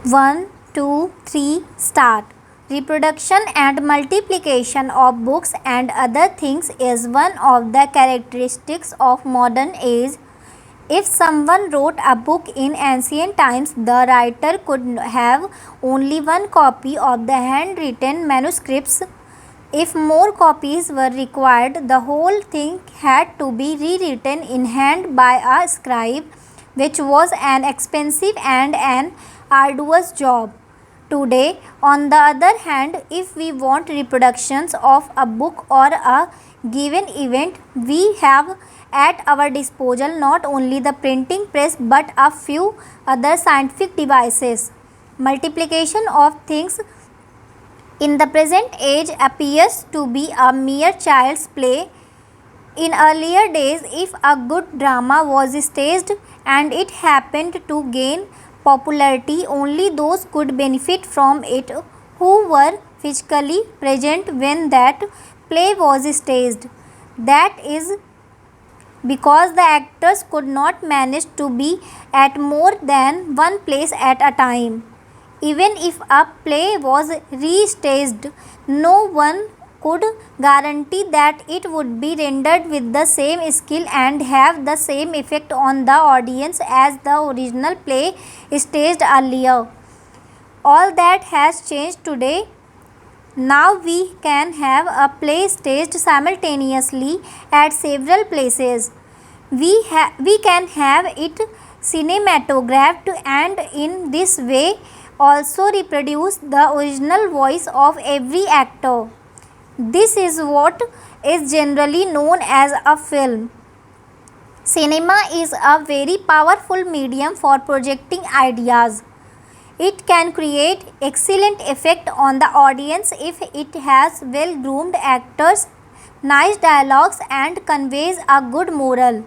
1, 2, 3, start. Reproduction and multiplication of books and other things is one of the characteristics of modern age. If someone wrote a book in ancient times, the writer could have only one copy of the handwritten manuscripts. If more copies were required, the whole thing had to be rewritten in hand by a scribe, which was an expensive and an arduous job. Today, on the other hand, if we want reproductions of a book or a given event, we have at our disposal not only the printing press but a few other scientific devices. Multiplication of things in the present age appears to be a mere child's play. In earlier days, if a good drama was staged and it happened to gain popularity, only those could benefit from it who were physically present when that play was staged. That is because the actors could not manage to be at more than one place at a time. Even if a play was restaged, no one could guarantee that it would be rendered with the same skill and have the same effect on the audience as the original play staged earlier. All that has changed today. Now we can have a play staged simultaneously at several places. We can have it cinematographed and in this way also reproduce the original voice of every actor. This is what is generally known as a film. Cinema is a very powerful medium for projecting ideas. It can create excellent effect on the audience if it has well-groomed actors, nice dialogues and conveys a good moral.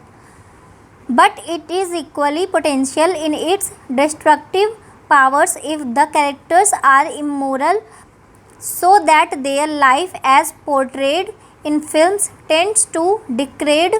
But it is equally potential in its destructive powers if the characters are immoral, so that their life as portrayed in films tends to degrade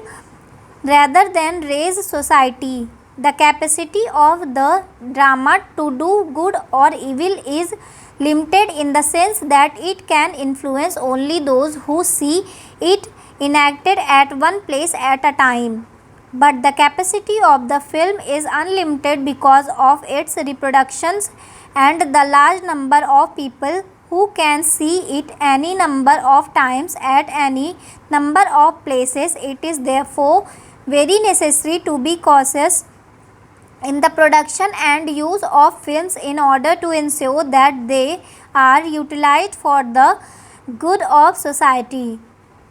rather than raise society. The capacity of the drama to do good or evil is limited in the sense that it can influence only those who see it enacted at one place at a time. But the capacity of the film is unlimited because of its reproductions and the large number of people who can see it any number of times at any number of places. It is therefore very necessary to be cautious in the production and use of films in order to ensure that they are utilized for the good of society.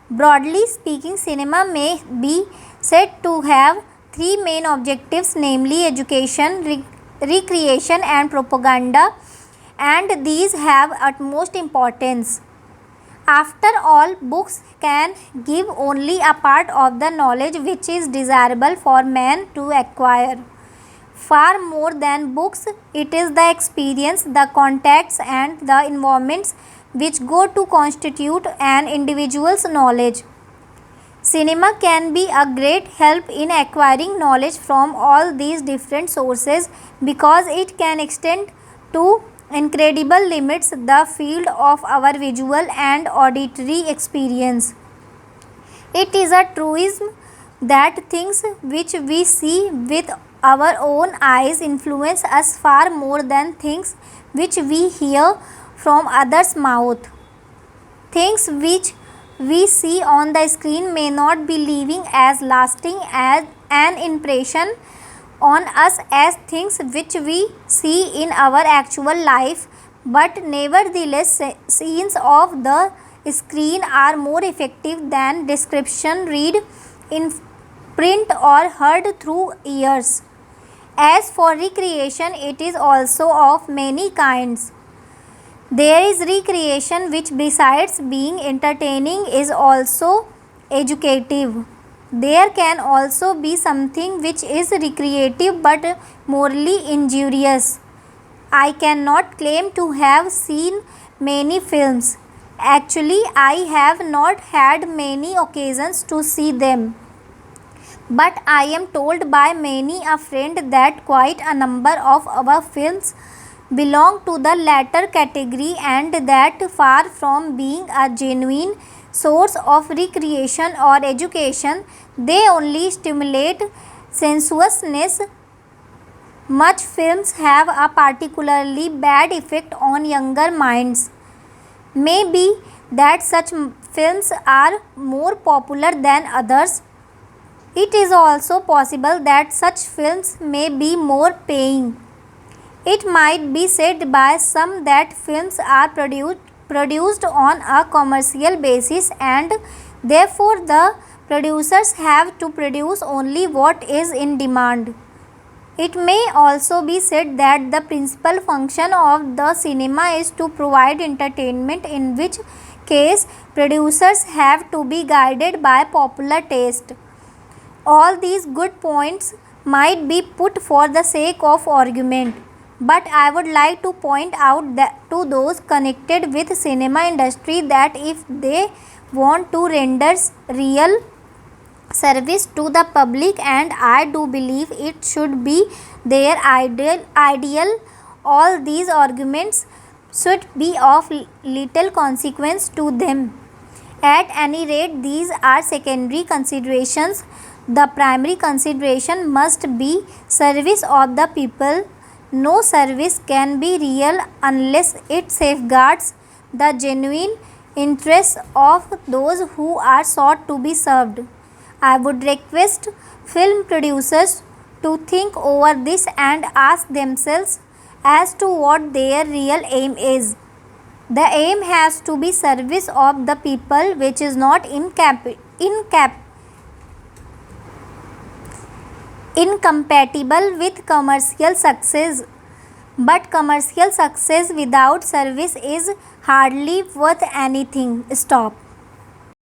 Broadly speaking, cinema may be said to have three main objectives, namely education, recreation and propaganda, and these have utmost importance. After all, books can give only a part of the knowledge which is desirable for man to acquire. Far more than books, it is the experience, the contacts and the environments which go to constitute an individual's knowledge. Cinema can be a great help in acquiring knowledge from all these different sources because it can extend to incredible limits the field of our visual and auditory experience. It is a truism that things which we see with our own eyes influence us far more than things which we hear from others' mouth. Things which we see on the screen may not be leaving as lasting as an impression on us as things which we see in our actual life, but nevertheless scenes of the screen are more effective than description read in print or heard through ears. As for recreation, it is also of many kinds. There is recreation which besides being entertaining is also educative. There can also be something which is recreative but morally injurious. I cannot claim to have seen many films. Actually, I have not had many occasions to see them. But I am told by many a friend that quite a number of our films belong to the latter category, and that far from being a genuine source of recreation or education, they only stimulate sensuousness. Much films have a particularly bad effect on younger minds. Maybe that such films are more popular than others. It is also possible that such films may be more paying. It might be said by some that films are produced on a commercial basis, and therefore the producers have to produce only what is in demand. It may also be said that the principal function of the cinema is to provide entertainment, in which case producers have to be guided by popular taste. All these good points might be put for the sake of argument, but I would like to point out that to those connected with cinema industry that if they want to render real service to the public, and I do believe it should be their ideal, all these arguments should be of little consequence to them. At any rate, these are secondary considerations. The primary consideration must be service of the people. No service can be real unless it safeguards the genuine interests of those who are sought to be served. I would request film producers to think over this and ask themselves as to what their real aim is. The aim has to be service of the people, which is not incompatible with commercial success. But commercial success without service is hardly worth anything. Stop.